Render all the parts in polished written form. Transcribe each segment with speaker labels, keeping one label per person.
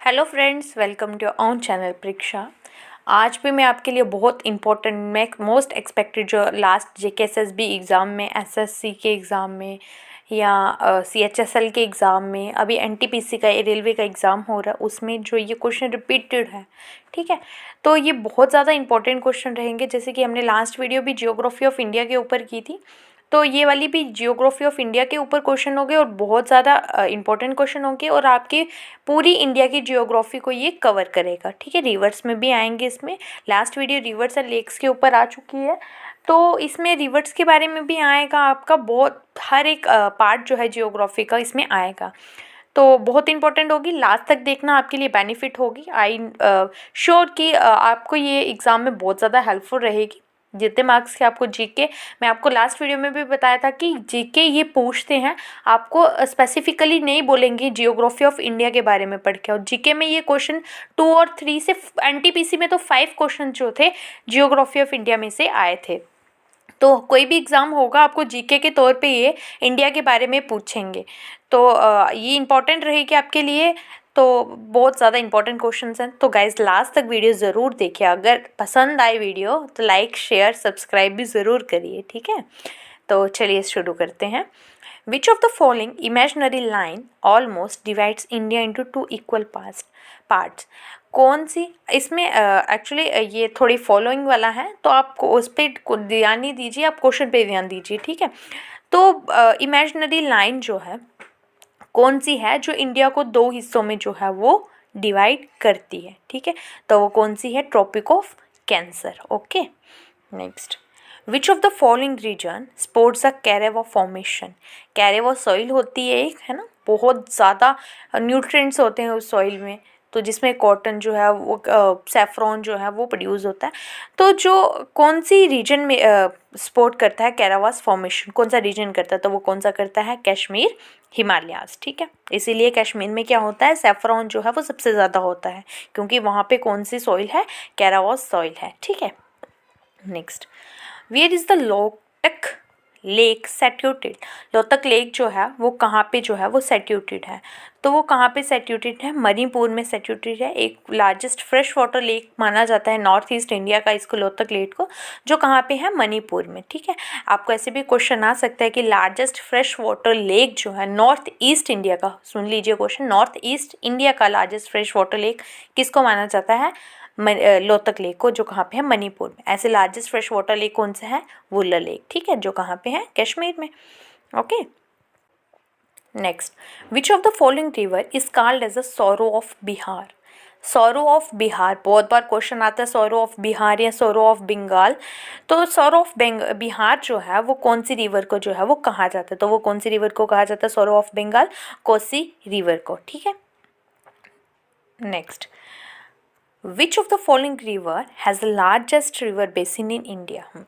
Speaker 1: Hello friends, welcome to on channel Pariksha. आज भी मैं आपके लिए बहुत इंपॉर्टेंट मोस्ट एक्सपेक्टेड जो लास्ट जेकेएसएसबी एग्ज़ाम में, एसएससी के एग्ज़ाम में या सीएचएसएल के एग्ज़ाम में, अभी एनटीपीसी का रेलवे का एग्ज़ाम हो रहा है, उसमें जो ये क्वेश्चन रिपीटेड है, ठीक है। तो ये बहुत ज़्यादा इंपॉर्टेंट क्वेश्चन रहेंगे। जैसे कि हमने लास्ट वीडियो भी जियोग्राफी ऑफ इंडिया के ऊपर की थी, तो ये वाली भी जियोग्राफी ऑफ इंडिया के ऊपर क्वेश्चन होंगे और बहुत ज़्यादा इंपॉर्टेंट क्वेश्चन होंगे और आपके पूरी इंडिया की जियोग्राफी को ये कवर करेगा, ठीक है। रिवर्स में भी आएंगे इसमें। Last video rivers and lakes के ऊपर आ चुकी है, तो इसमें रिवर्स के बारे में भी आएगा। आपका बहुत हर एक पार्ट जो है जियोग्राफी का इसमें आएगा, तो बहुत इंपॉर्टेंट होगी। लास्ट तक देखना, आपके लिए बेनिफिट होगी। आई श्योर कि आपको ये एग्ज़ाम में बहुत ज़्यादा हेल्पफुल रहेगी। जितने मार्क्स के आपको जीके, मैं आपको लास्ट वीडियो में भी बताया था कि जीके ये पूछते हैं, आपको स्पेसिफिकली नहीं बोलेंगे जियोग्राफी ऑफ इंडिया के बारे में पढ़ के। और जीके में ये क्वेश्चन 2 और 3 से, एनटीपीसी में तो 5 क्वेश्चन जो थे जियोग्राफी ऑफ इंडिया में से आए थे। तो कोई भी एग्ज़ाम होगा, आपको जीके के तौर पे ये इंडिया के बारे में पूछेंगे, तो ये इम्पॉर्टेंट रहेगी आपके लिए। तो बहुत ज़्यादा इंपॉर्टेंट क्वेश्चंस हैं। तो गाइज लास्ट तक वीडियो ज़रूर देखिए। अगर पसंद आए वीडियो तो लाइक शेयर सब्सक्राइब भी ज़रूर करिए, ठीक है। तो चलिए शुरू करते हैं। विच of the following imaginary line almost divides India into 2 equal parts. कौन सी इसमें एक्चुअली ये थोड़ी फॉलोइंग वाला है, तो आपको उस पर ध्यान नहीं दीजिए, आप क्वेश्चन पे ध्यान दीजिए, ठीक है। तो इमेजिनरी लाइन जो है कौन सी है जो इंडिया को 2 हिस्सों में जो है वो डिवाइड करती है, ठीक है। तो वो कौन सी है? Tropic of Cancer. Okay, next. Which of the following region supports a Karewa formation. Karewa soil होती है एक, है ना, बहुत ज़्यादा न्यूट्रिएंट्स होते हैं उस सॉइल में, तो जिसमें कॉटन जो है वो सेफ्रॉन जो है वो प्रोड्यूस होता है। तो जो कौन सी रीजन में सपोर्ट करता है कैरावास फॉर्मेशन, कौन सा रीजन करता है, तो वो कौन सा करता है? कश्मीर, हिमालयाज, ठीक है। इसीलिए कश्मीर में क्या होता है? सेफ्रॉन जो है वो सबसे ज़्यादा होता है, क्योंकि वहाँ पे कौन सी सॉइल है? कैरावास सॉइल है, ठीक है। Next, where is the Loktak lake situated. Loktak lake जो है वो कहाँ पे जो है वो सेट्यूटेड है, तो वो कहाँ पे सेट्यूटेड है? मणिपुर में सेट्यूटेड है। एक लार्जेस्ट फ्रेश वाटर लेक माना जाता है नॉर्थ ईस्ट इंडिया का इसको, लोतक लेक को, जो कहाँ पे है? मणिपुर में, ठीक है। आपको ऐसे भी क्वेश्चन आ सकता है कि लार्जेस्ट फ्रेश वाटर लेक जो है नॉर्थ ईस्ट इंडिया का, सुन लीजिए क्वेश्चन, नॉर्थ ईस्ट इंडिया का लार्जेस्ट फ्रेश वाटर लेक किसको माना जाता है? लोतक लेक को, जो कहाँ पे है? मणिपुर में। ऐसे लार्जेस्ट फ्रेश वाटर लेक कौन सा है? वुलर लेक, ठीक है, जो कहाँ पे है? कश्मीर में। Okay, next. Which of the following river is called as a sorrow of Bihar. Sorrow of Bihar बहुत बार क्वेश्चन आता है, सॉरो ऑफ बिहार या सॉरो ऑफ बंगाल। तो सॉरो ऑफ बिहार जो है वो कौन सी रिवर को जो है वो कहा जाता है, तो वो कौन सी रिवर को कहा जाता है? Sorrow of Bengal, Kosi river को, ठीक है। Next, which of the following river has the largest river basin in India.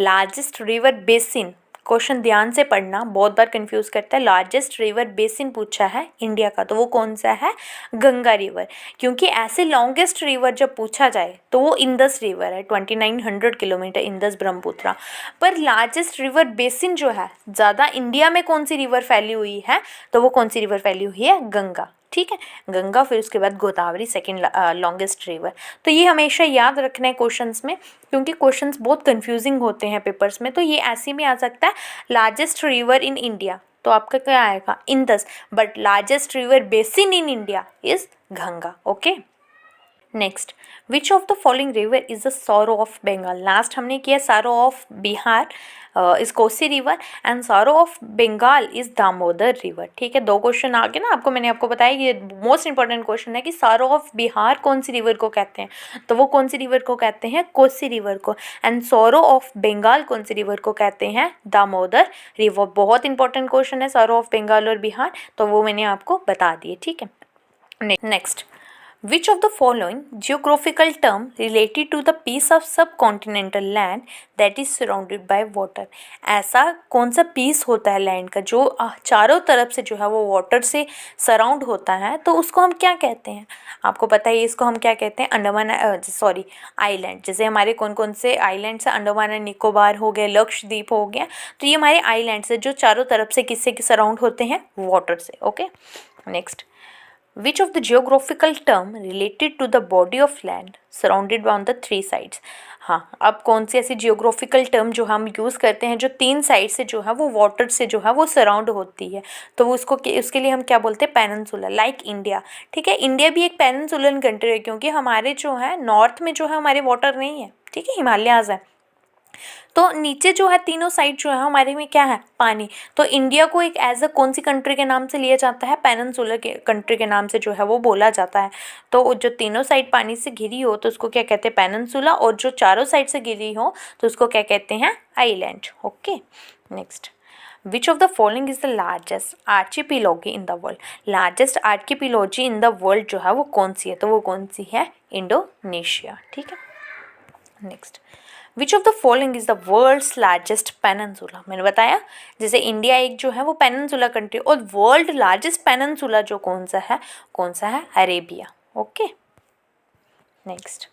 Speaker 1: Largest river basin, question ध्यान से पढ़ना, बहुत बार कंफ्यूज करता है। लार्जेस्ट रिवर बेसिन पूछा है इंडिया का, तो वो कौन सा है? गंगा रिवर। क्योंकि ऐसे लॉन्गेस्ट रिवर जब पूछा जाए तो वो इंदस रिवर है, 2900 किलोमीटर, इंदस ब्रह्मपुत्रा। पर लार्जेस्ट रिवर बेसिन जो है, ज़्यादा इंडिया में कौन सी रिवर फैली हुई है, तो वो कौन सी रिवर फैली हुई है? गंगा, ठीक है। गंगा, फिर उसके बाद गोदावरी सेकंड लॉन्गेस्ट रिवर। तो ये हमेशा याद रखना है क्वेश्चंस में, क्योंकि क्वेश्चंस बहुत कंफ्यूजिंग होते हैं पेपर्स में। तो ये ऐसे में आ सकता है लार्जेस्ट रिवर इन इंडिया, तो आपका क्या आएगा? Indus. But largest river basin in India is Ganga. Okay, next. Which of the following river is the sorrow of Bengal. Last हमने किया sorrow of Bihar is Kosi river and sorrow of Bengal is Damodar river, ठीक है। 2 question आ गए ना आपको, मैंने आपको बताया कि ये मोस्ट इंपॉर्टेंट क्वेश्चन है कि सॉरो ऑफ बिहार कौन सी रिवर को कहते हैं, तो वो कौन सी रिवर को कहते हैं? कोसी रिवर को। एंड सॉरो ऑफ बंगाल कौन सी रिवर को कहते हैं? दामोदर रिवर। बहुत इंपॉर्टेंट क्वेश्चन है सॉरो ऑफ बंगाल और बिहार, तो वो मैंने आपको बता दिए, ठीक है। Next, which of the following geographical term related to the piece of subcontinental land that is surrounded by water। ऐसा कौन सा पीस होता है लैंड का जो चारों तरफ से जो है वो वाटर से सराउंड होता है, तो उसको हम क्या कहते हैं? आपको पता है इसको हम क्या कहते हैं? अंडमान आइलैंड। जैसे हमारे कौन कौन से आइलैंड्स हैं? अंडमान एंड निकोबार हो गया, लक्षद्वीप हो गया, तो ये हमारे आइलैंड्स है जो चारों तरफ से किससे सराउंड होते हैं? वाटर से। Okay, next. Which of the geographical term related to the body of land surrounded on the three sides? हाँ, अब कौन सी ऐसी जियोग्राफिकल टर्म जो हम यूज़ करते हैं जो तीन साइड से जो है वो वाटर से जो है वो सराउंड होती है, तो वो उसके लिए हम क्या बोलते हैं? Peninsula, like India. ठीक है, इंडिया भी एक पेनिनसुलन कंट्री है क्योंकि हमारे जो है नॉर्थ में जो है हमारे वाटर नहीं है, ठीक है, हिमालयाज़ है, तो नीचे जो है तीनों साइड जो है हमारे में क्या है? पानी। तो इंडिया को एक एज अ कौन सी कंट्री के नाम से लिया जाता है? पेनिनसुलर के कंट्री के नाम से जो है वो बोला जाता है। तो जो तीनों साइड पानी से घिरी हो तो उसको क्या कहते हैं? पेनिनसुला, और जो चारों साइड से घिरी हो तो उसको क्या कहते हैं? Island. Okay, next, which of the following is the largest archipelago in the world? Largest archipelago in the world जो है वो कौन सी है? तो वो कौन सी है? इंडोनेशिया। ठीक है, next, which of the following is the world's largest peninsula? मैंने बताया जैसे इंडिया एक जो है वो पेनिनसुला कंट्री, और वर्ल्ड लार्जेस्ट पेनिनसुला जो कौन सा है? कौन सा है? Arabia. Okay, next,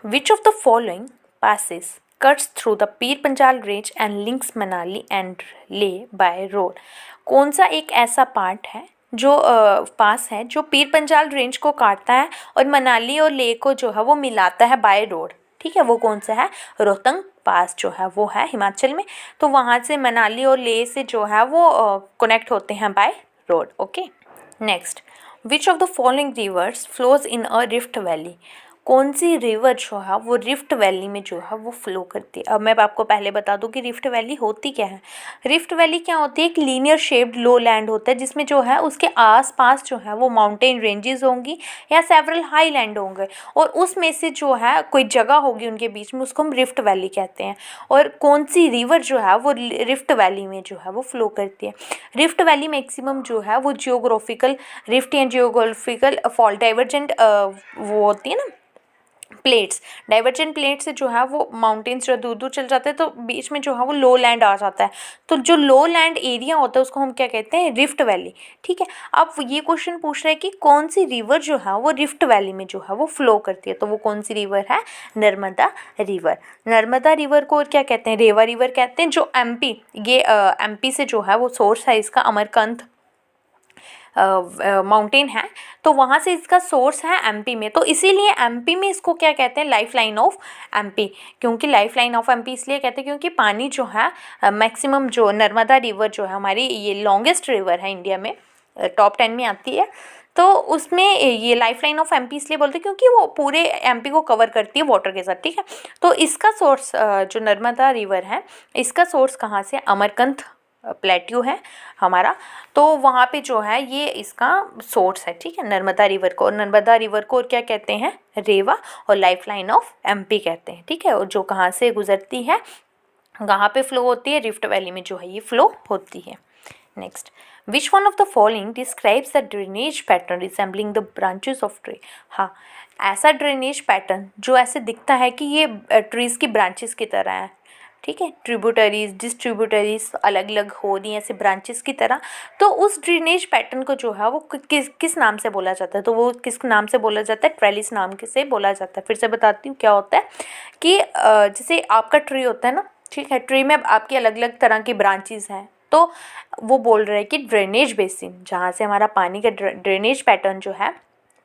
Speaker 1: which of the following passes cuts through the Pir Panjal range and links Manali and Leh by road? कौन सा एक ऐसा पार्ट है जो पास है जो पीर पंजाल रेंज को काटता है और मनाली और लेह को जो है वो मिलाता है बाय रोड? ठीक है, वो कौन सा है? रोहतंग पास जो है वो है हिमाचल में, तो वहाँ से मनाली और लेह से जो है वो कनेक्ट होते हैं by road. Okay, next, which of the following rivers flows in a rift valley? कौन सी रिवर जो है वो रिफ्ट वैली में जो है वो फ्लो करती है? अब मैं आपको पहले बता दूं कि रिफ्ट वैली होती क्या है। रिफ्ट वैली क्या होती है? एक लीनियर शेप्ड लो लैंड होता है जिसमें जो है उसके आसपास जो है वो माउंटेन रेंजेस होंगी या सेवरल हाई लैंड होंगे, और उसमें से जो है कोई जगह होगी उनके बीच में, उसको हम रिफ्ट वैली कहते हैं। और कौन सी रिवर जो है वो रिफ्ट वैली में जो है वो फ्लो करती है? रिफ्ट वैली मैक्सिमम जो है वो जियोग्राफिकल रिफ्ट या जियोग्राफिकल फॉल्ट डाइवर्जेंट वो होती है ना प्लेट्स, डाइवर्जेंट प्लेट से जो है वो माउंटेन्स जो दूर दूर चल जाते हैं तो बीच में जो है वो लो लैंड आ जाता है, तो जो लो लैंड एरिया होता है उसको हम क्या कहते हैं? Rift valley. ठीक है, अब ये क्वेश्चन पूछ रहा है कि कौन सी रिवर जो है वो रिफ्ट वैली में जो है वो फ्लो करती है, तो वो कौन सी रिवर है? नर्मदा रिवर। नर्मदा रिवर को क्या कहते हैं? रेवा रिवर कहते हैं। जो एमपी, ये एमपी से जो है वो सोर्स है इसका, अमरकंथ माउंटेन है, तो वहाँ से इसका सोर्स है एमपी में, तो इसीलिए एमपी में इसको क्या कहते हैं? Life line of MP. क्योंकि लाइफ लाइन ऑफ एमपी इसलिए कहते हैं क्योंकि पानी जो है मैक्सिमम जो नर्मदा रिवर जो है हमारी ये लॉन्गेस्ट रिवर है इंडिया में, टॉप 10 में आती है, तो उसमें ये लाइफ लाइन ऑफ एमपी इसलिए बोलते हैं क्योंकि वो पूरे एमपी को कवर करती है वाटर के साथ। ठीक है, तो इसका सोर्स जो नर्मदा रिवर है इसका सोर्स कहाँ से? अमरकंथ प्लेट्यू है हमारा, तो वहाँ पे जो है ये इसका सोर्स है। ठीक है, नर्मदा रिवर को, और नर्मदा रिवर को क्या कहते हैं? रेवा, और लाइफ लाइन ऑफ एमपी कहते हैं। ठीक है, और जो कहाँ से गुजरती है, कहाँ पे फ्लो होती है? रिफ्ट वैली में जो है ये फ्लो होती है। Next, which one of the following describes the drainage pattern resembling the branches of tree? हाँ, ऐसा ड्रेनेज पैटर्न जो ऐसे दिखता है कि ये ट्रीज़ की ब्रांचेस की तरह है। ठीक है, ट्रिब्यूटरीज डिस्ट्रीब्यूटरीज अलग अलग हो रही हैं ऐसे ब्रांचेस की तरह, तो उस ड्रेनेज पैटर्न को जो है वो किस नाम से बोला जाता है? तो वो किस नाम से बोला जाता है? ट्रेलिस नाम से बोला जाता है। फिर से बताती हूँ क्या होता है कि जैसे आपका ट्री होता है ना, ठीक है, ट्री में आपकी अलग अलग तरह की ब्रांचेस हैं, तो वो बोल रहे हैं कि ड्रेनेज बेसिन जहाँ से हमारा पानी का ड्रेनेज पैटर्न जो है,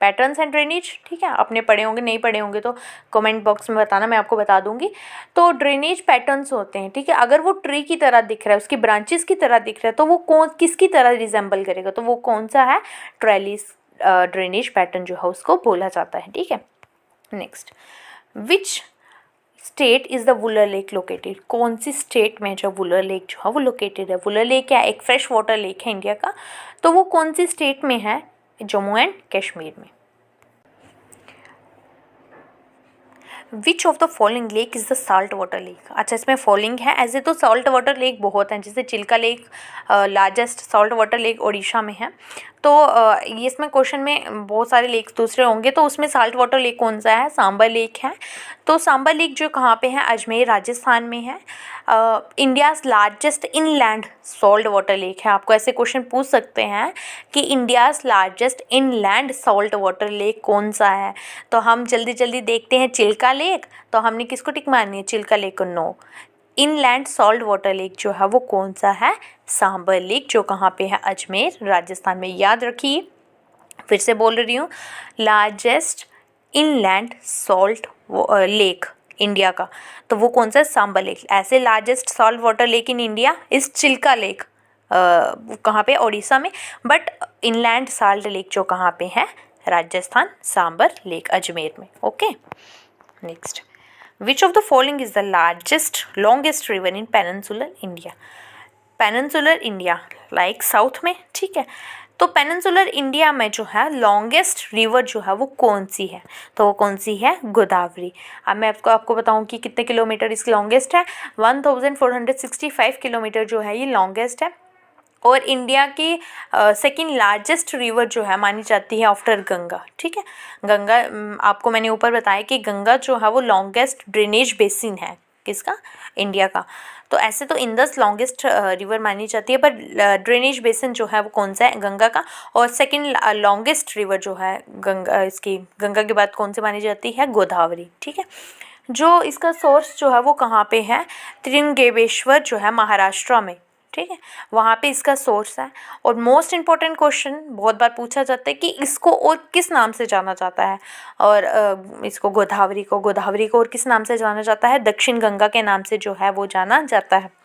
Speaker 1: पैटर्न्स एंड ड्रेनेज, ठीक है, आपने पढ़े होंगे, नहीं पढ़े होंगे तो कमेंट बॉक्स में बताना, मैं आपको बता दूंगी। तो ड्रेनेज पैटर्न्स होते हैं, ठीक है, अगर वो ट्री की तरह दिख रहा है, उसकी ब्रांचेस की तरह दिख रहा है, तो वो किसकी तरह रिजेंबल करेगा? तो वो कौन सा है? ट्रेलिस ड्रेनेज पैटर्न जो है उसको बोला जाता है। ठीक है, next, which state is the Wular lake located? कौन सी स्टेट में जो वुलर लेक जो है वो लोकेटेड है? वुलर लेक क्या, एक फ्रेश वाटर लेक है इंडिया का, तो वो कौन सी स्टेट में है? जम्मू एंड कश्मीर में। विच of the following lake is the salt water lake? अच्छा, इसमें फॉलोइंग है, ऐसे तो सॉल्ट वाटर लेक बहुत हैं, जैसे Chilka lake largest salt water lake Odisha में है, तो ये इसमें क्वेश्चन में बहुत सारे लेक्स दूसरे होंगे, तो उसमें साल्ट वाटर लेक कौन सा है? सांबर लेक है। तो सांबर लेक जो कहाँ पे है? अजमेर राजस्थान में है। India's largest inland salt water lake है। आपको ऐसे क्वेश्चन पूछ सकते हैं कि India's largest inland salt water lake कौन सा है? तो हम जल्दी जल्दी देखते हैं, चिल्का लेक, तो हमने किसको टिक मारनी है? चिल्का लेक को no. Inland salt water lake जो है वो कौन सा है? सांबर लेक, जो कहाँ पे है? अजमेर, राजस्थान में। याद रखिए, फिर से बोल रही हूँ, largest inland salt lake India का, तो वो कौन सा? सांबर लेक। ऐसे largest salt water lake in India इस चिल्का लेक, कहाँ पे? ओडिशा में। बट इनलैंड सॉल्ट लेक जो कहाँ पे है? राजस्थान, सांबर लेक, अजमेर में। Okay, next, which of the following is the largest longest river in peninsular India? Peninsular India like south में, ठीक है। तो पेनिनसुलर इंडिया में जो है लॉन्गेस्ट रिवर जो है वो कौन सी है? तो वो कौन सी है? गोदावरी। अब मैं आपको बताऊं कि कितने किलोमीटर इसकी लॉन्गेस्ट है। 1465 किलोमीटर जो है ये लॉन्गेस्ट है, और इंडिया की सेकंड लार्जेस्ट रिवर जो है मानी जाती है आफ्टर गंगा, ठीक है। गंगा, आपको मैंने ऊपर बताया कि गंगा जो है वो लॉन्गेस्ट ड्रेनेज बेसिन है, किसका? इंडिया का। तो ऐसे तो इंडस लॉन्गेस्ट रिवर मानी जाती है, पर ड्रेनेज बेसिन जो है वो कौन सा है? गंगा का। और सेकंड लॉन्गेस्ट रिवर जो है गंगा के बाद कौन सी मानी जाती है? गोदावरी, ठीक है। जो इसका सोर्स जो है वो कहाँ पे है? त्रिंगेबेश्वर जो है महाराष्ट्र में, ठीक है, वहाँ पे इसका सोर्स है। और मोस्ट इम्पॉर्टेंट क्वेश्चन बहुत बार पूछा जाता है कि इसको और किस नाम से जाना जाता है? और इसको गोदावरी को और किस नाम से जाना जाता है? दक्षिण गंगा के नाम से जो है वो जाना जाता है।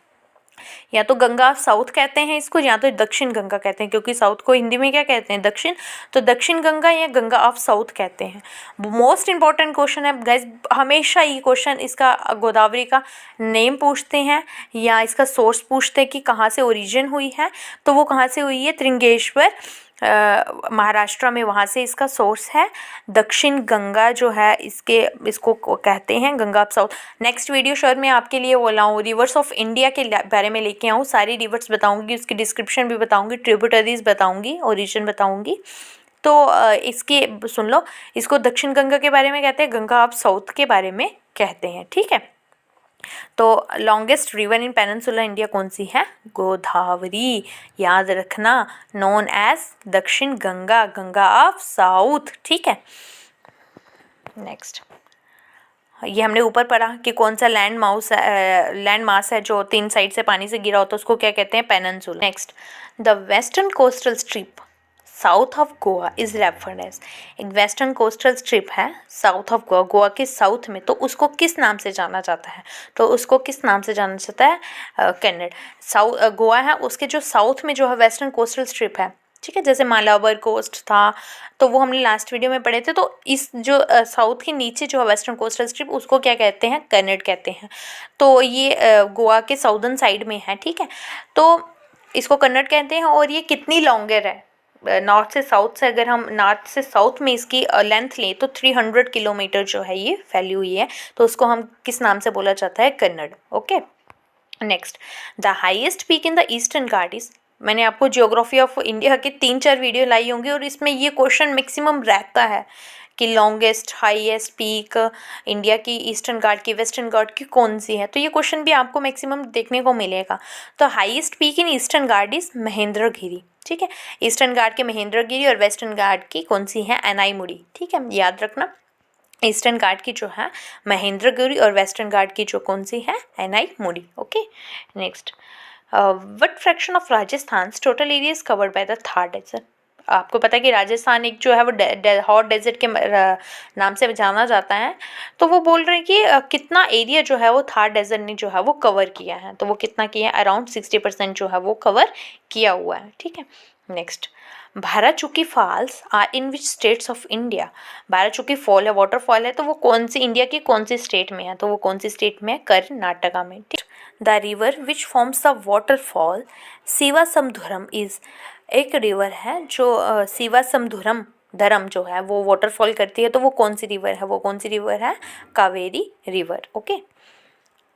Speaker 1: या तो गंगा ऑफ साउथ कहते हैं इसको, या तो दक्षिण गंगा कहते हैं, क्योंकि साउथ को हिंदी में क्या कहते हैं? दक्षिण। तो दक्षिण गंगा या गंगा ऑफ साउथ कहते हैं। मोस्ट इंपॉर्टेंट क्वेश्चन है गाइस, हमेशा ये क्वेश्चन इसका गोदावरी का नेम पूछते हैं या इसका सोर्स पूछते हैं कि कहाँ से ओरिजिन हुई है। तो वो कहाँ से हुई है? त्रिंगेश्वर, महाराष्ट्र में, वहाँ से इसका सोर्स है। दक्षिण गंगा जो है इसको कहते हैं Ganga of south. Next video sure मैं आपके लिए वो लाऊँ, रिवर्स ऑफ इंडिया के बारे में लेके आऊँ, सारी रिवर्स बताऊँगी, उसकी डिस्क्रिप्शन भी बताऊँगी, ट्रिब्यूटरीज बताऊँगी, ओरिजिन बताऊँगी। तो इसके सुन लो, इसको दक्षिण गंगा के बारे में कहते हैं, गंगा ऑफ साउथ के बारे में कहते हैं, ठीक है। तो longest river in peninsular India कौन सी है? गोदावरी। याद रखना, नोन एज दक्षिण गंगा, गंगा ऑफ साउथ, ठीक है। नेक्स्ट, ये हमने ऊपर पढ़ा कि कौन सा लैंड मास है जो 3 साइड से पानी से गिरा होता है, उसको क्या कहते हैं? Peninsula. Next, the western coastal strip south of Goa is referred as. एक वेस्टर्न कोस्टल स्ट्रिप है साउथ ऑफ गोवा, गोवा के साउथ में, तो उसको किस नाम से जाना जाता है? तो उसको किस नाम से जाना जाता है? कन्नड़। गोवा है, उसके जो साउथ में जो है वेस्टर्न कोस्टल स्ट्रिप है, ठीक है, जैसे मालाबार कोस्ट था, तो वो हमने लास्ट वीडियो में पढ़े थे। तो इस जो साउथ के नीचे जो है वेस्टर्न कोस्टल स्ट्रिप, उसको क्या कहते हैं? कन्नड़ कहते हैं। तो ये गोवा के साउदर्न साइड में है, ठीक है, तो इसको कन्नड़ कहते हैं। और ये कितनी लॉन्गर है? नॉर्थ से साउथ से, अगर हम नॉर्थ से साउथ में इसकी लेंथ लें तो 300 किलोमीटर जो है ये फैली हुई है, तो उसको हम किस नाम से बोला जाता है? Kannada. Okay, next, the highest peak in the eastern Ghats. मैंने आपको जियोग्राफी ऑफ इंडिया के 3-4 वीडियो लाई होंगी, और इसमें ये क्वेश्चन मैक्सिमम रहता है कि लॉन्गेस्ट हाईएस्ट पीक इंडिया की ईस्टर्न घाट की, वेस्टर्न घाट की कौन सी है? तो ये क्वेश्चन भी आपको मैक्सिमम देखने को मिलेगा। तो highest peak in eastern Ghat is Mahendragiri, ठीक है। ईस्टर्न घाट के महेंद्रगिरी, और वेस्टर्न घाट की कौन सी है? एनाईमुड़ी, ठीक है, याद रखना। ईस्टर्न घाट की जो है महेंद्रगिरी, और वेस्टर्न घाट की जो कौन सी है? Anamudi. Okay, next, what fraction of Rajasthan total area is covered by the Thar desert. आपको पता है कि राजस्थान एक जो है वो हॉट डेजर्ट के नाम से जाना जाता है। तो वो बोल रहे हैं कि कितना एरिया जो है वो थार डेजर्ट ने जो है वो कवर किया है। तो वो कितना किया है? अराउंड 60% जो है वो कवर किया हुआ है, ठीक है। Next, Bharachukki falls are in which states of India. Bharachukki fall है, वाटरफॉल है, तो वो कौन सी इंडिया की कौन सी स्टेट में है? तो वो कौन सी स्टेट में है? कर्नाटका में, ठीक। The river which forms the waterfall Shivasamudram is. एक रिवर है जो शिवासमुद्रम धर्म जो है वो वाटरफॉल करती है, तो वो कौन सी रिवर है? वो कौन सी रिवर है? Kaveri river. Okay,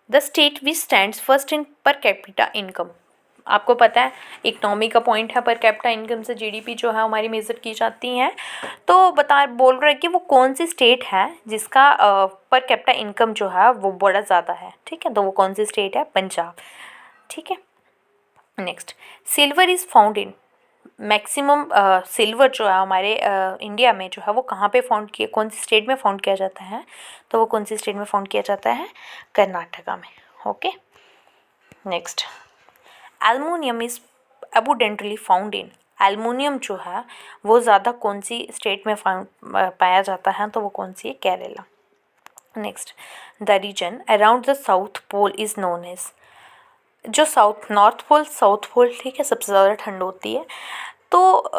Speaker 1: the state which stands first in per capita income. आपको पता है इकोनॉमी का पॉइंट है, पर कैपिटा इनकम से जीडीपी जो है हमारी मेजर की जाती है। तो बोल रहे हैं कि वो कौन सी स्टेट है जिसका पर कैपिटा इनकम जो है वो बड़ा ज़्यादा है, ठीक है। तो वो कौन सी स्टेट है? पंजाब, ठीक है। Next, silver is found in. Maximum silver जो है हमारे इंडिया में जो है वो कहाँ पे फाउंड किया, कौन सी स्टेट में फाउंड किया जाता है? तो वो कौन सी स्टेट में फाउंड किया जाता है? कर्नाटका में। Okay, next, aluminium is abundantly found in, aluminium जो है वो ज़्यादा कौन सी स्टेट में पाया जाता है, तो वो कौन सी है, Kerala. Next, the region around the south pole is known as, जो नॉर्थ पोल ठीक है, सबसे ज़्यादा ठंड होती है, तो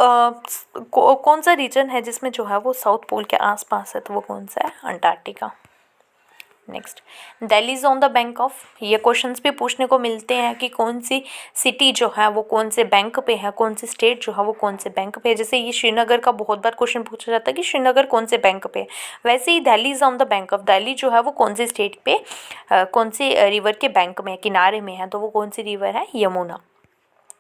Speaker 1: कौन सा रीजन है जिसमें जो है वो साउथ पोल के आसपास है, तो वो कौन सा है, Antarctica. Next, Delhi is on the bank of, ये क्वेश्चंस भी पूछने को मिलते हैं कि कौन सी सिटी जो है वो कौन से बैंक पे है, कौन सी स्टेट जो है वो कौन से बैंक पे है। जैसे ये श्रीनगर का बहुत बार क्वेश्चन पूछा जाता है कि श्रीनगर कौन से बैंक पे है, वैसे ही Delhi is on the bank of, Delhi जो है वो कौन सी स्टेट पे कौन सी रिवर के बैंक में, किनारे में है, तो वो कौन सी रिवर है, Yamuna.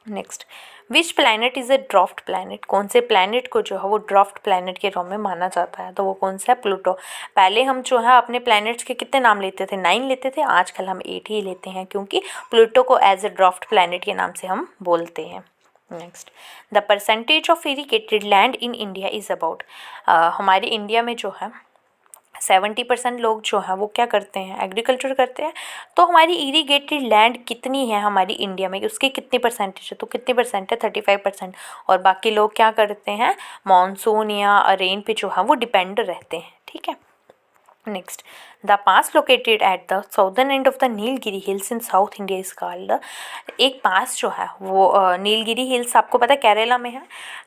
Speaker 1: Next, which planet is a draft planet, कौन से प्लैनेट को जो है वो ड्राफ्ट प्लैनेट के रूप में माना जाता है, तो वो कौन सा है, प्लूटो। पहले हम जो है अपने प्लैनेट्स के कितने नाम लेते थे, 9 लेते थे, आजकल हम 8 ही लेते हैं, क्योंकि प्लूटो को एज ए ड्राफ्ट प्लैनेट के नाम से हम बोलते हैं। Next, the percentage of irrigated land in India is about, हमारे इंडिया में जो है 70% लोग जो हैं वो क्या करते हैं, एग्रीकल्चर करते हैं। तो हमारी इरीगेटेड लैंड कितनी है हमारी इंडिया में, उसकी कितनी परसेंटेज है, तो कितनी परसेंट है, 35%। और बाकी लोग क्या करते हैं, मानसून या रेन पे जो है वो डिपेंड रहते हैं, ठीक है। Next, the pass located at the southern end of the Nilgiri hills in south India is called, एक पास जो है वो नीलगिरी हिल्स आपको पता है केरला में है,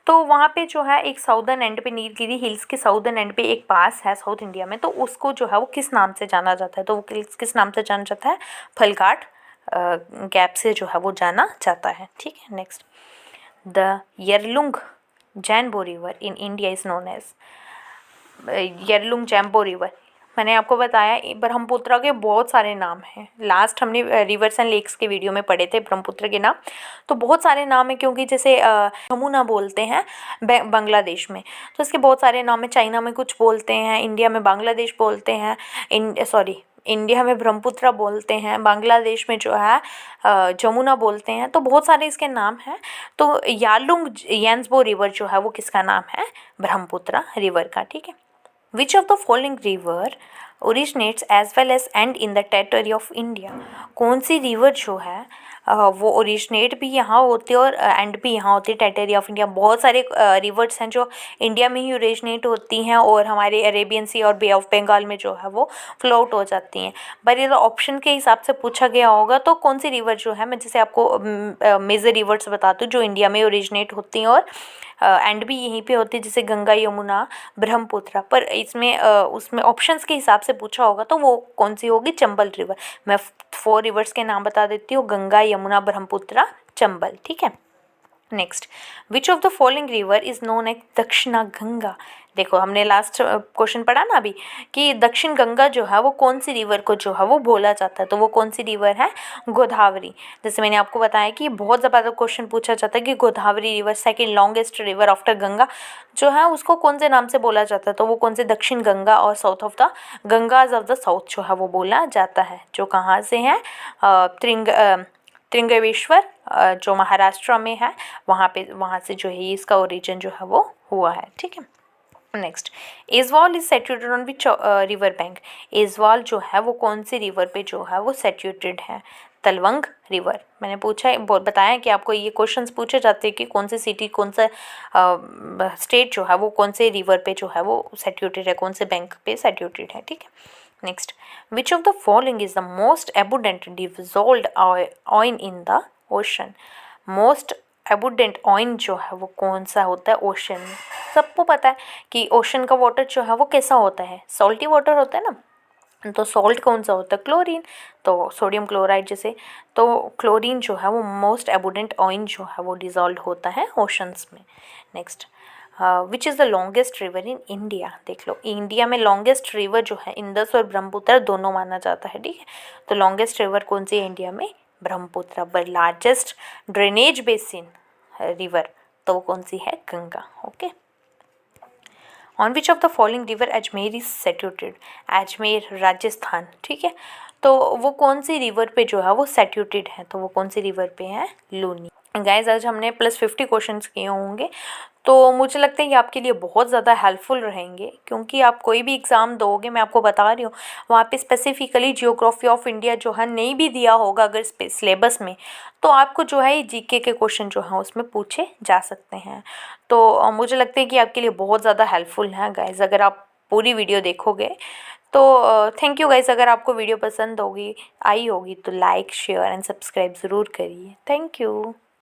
Speaker 1: तो वहाँ पे जो है एक साउदर्न एंड पे, नीलगिरी हिल्स के साउदर्न एंड पे एक पास है साउथ इंडिया में, तो उसको जो है वो किस नाम से जाना जाता है, तो वो किस नाम से जाना जाता है, फलघाट गैप से जो है वो जाना जाता है, ठीक है। Next, the Yarlung Zangbo river in India is known as, Yarlung Zangbo river, मैंने आपको बताया ब्रह्मपुत्र के बहुत सारे नाम हैं, लास्ट हमने रिवर्स एंड लेक्स के वीडियो में पढ़े थे ब्रह्मपुत्र के नाम, तो बहुत सारे नाम हैं, क्योंकि जैसे यमुना बोलते हैं बांग्लादेश में, तो इसके बहुत सारे नाम हैं, चाइना में कुछ बोलते हैं, इंडिया में बांग्लादेश बोलते हैं, इंडिया में ब्रह्मपुत्र बोलते हैं, बांग्लादेश में जो है जमुना बोलते हैं, तो बहुत सारे इसके नाम हैं। तो यालुंग यंसबो रिवर जो है वो किसका नाम है, ब्रह्मपुत्र रिवर का, ठीक है। Which of the following river originates as well as end in the territory of India, कौन सी रिवर जो है वो ओरिजिनेट भी यहाँ होती है और एंड भी यहाँ होती है टेरिटरी ऑफ इंडिया। बहुत सारे रिवर्स हैं जो इंडिया में ही ओरिजिनेट होती हैं और हमारे अरेबियन सी और बे ऑफ बंगाल में जो है वो फ्लो आउट हो जाती हैं। पर ये तो ऑप्शन के हिसाब से पूछा गया होगा, तो कौन सी रिवर जो है, मैं जैसे आपको मेजर रिवर्स बताती हूँ जो इंडिया में ओरिजिनेट होती हैं और एंड भी यहीं पे होती है, जैसे गंगा, यमुना, ब्रह्मपुत्र। पर इसमें उसमें ऑप्शंस के हिसाब से पूछा होगा तो वो कौन सी होगी, चंबल रिवर। मैं 4 रिवर्स के नाम बता देती हूँ, गंगा, यमुना, ब्रह्मपुत्र, चंबल, ठीक है। Next, which of the following river is known as Dakshina Ganga. देखो हमने लास्ट क्वेश्चन पढ़ा ना अभी कि दक्षिण गंगा जो है वो कौन सी रिवर को जो है वो बोला जाता है, तो वो कौन सी रिवर है, गोदावरी। जैसे मैंने आपको बताया कि बहुत ज़्यादा क्वेश्चन पूछा जाता है कि Godavari river second longest river after Ganga जो है उसको कौन से नाम से बोला जाता है, तो वो कौन से, दक्षिण गंगा और south of the Ganges of the south जो है वो बोला जाता है, जो कहाँ से है, त्रिंगवेश्वर जो महाराष्ट्र में है, वहाँ से जो है इसका ओरिजिन जो है वो हुआ है, ठीक है। Next, Aizawl is situated on which river bank. Aizawl जो है वो कौन सी रिवर पे जो है वो सेट्यूटेड है, तलवंग रिवर। मैंने पूछा बताया कि आपको ये क्वेश्चंस पूछे जाते हैं कि कौन सी सिटी, कौन सा स्टेट जो है वो कौन से रिवर पे जो है वो सेट्यूटेड है, कौन से बैंक पे सेट्यूटेड है, ठीक है। Next, which of the following is the most abundant dissolved oil in the ocean. Most abundant oil जो है वो कौन सा होता है ओशन में। सबको पता है कि ओशन का वाटर जो है वो कैसा होता है, सॉल्टी वाटर होता है ना, तो सॉल्ट कौन सा होता है, क्लोरीन, तो सोडियम क्लोराइड जैसे, तो क्लोरीन जो है वो मोस्ट एबुडेंट ऑयल जो है वो डिसॉल्व होता है ओशंस में। Next, which is the longest river in India. देख लो इंडिया में लॉन्गेस्ट रिवर जो है इंदस और ब्रह्मपुत्र दोनों माना जाता है, ठीक है। तो लॉन्गेस्ट रिवर कौन सी है इंडिया में, Brahmaputra. But largest drainage basin river तो वो कौन सी है, Ganga, okay. On which of the following river Ajmer is situated. Ajmer Rajasthan, ठीक है, तो वो कौन सी रिवर पे जो है वो सेट्यूटेड है, तो वो कौन सी रिवर पे है, लूनी। गाइस आज हमने +50 क्वेश्चंस किए होंगे, तो मुझे लगता है ये आपके लिए बहुत ज़्यादा हेल्पफुल रहेंगे, क्योंकि आप कोई भी एग्ज़ाम दोगे, मैं आपको बता रही हूँ, वहाँ पे स्पेसिफिकली जियोग्राफी ऑफ इंडिया जो है नहीं भी दिया होगा अगर सिलेबस में, तो आपको जो है ये जीके के क्वेश्चन जो हैं उसमें पूछे जा सकते हैं। तो मुझे लगता है कि आपके लिए बहुत ज़्यादा हेल्पफुल है गाइस अगर आप पूरी वीडियो देखोगे। तो थैंक यू गाइस, अगर आपको वीडियो पसंद आई होगी तो लाइक शेयर एंड सब्सक्राइब ज़रूर करिए। Thank you.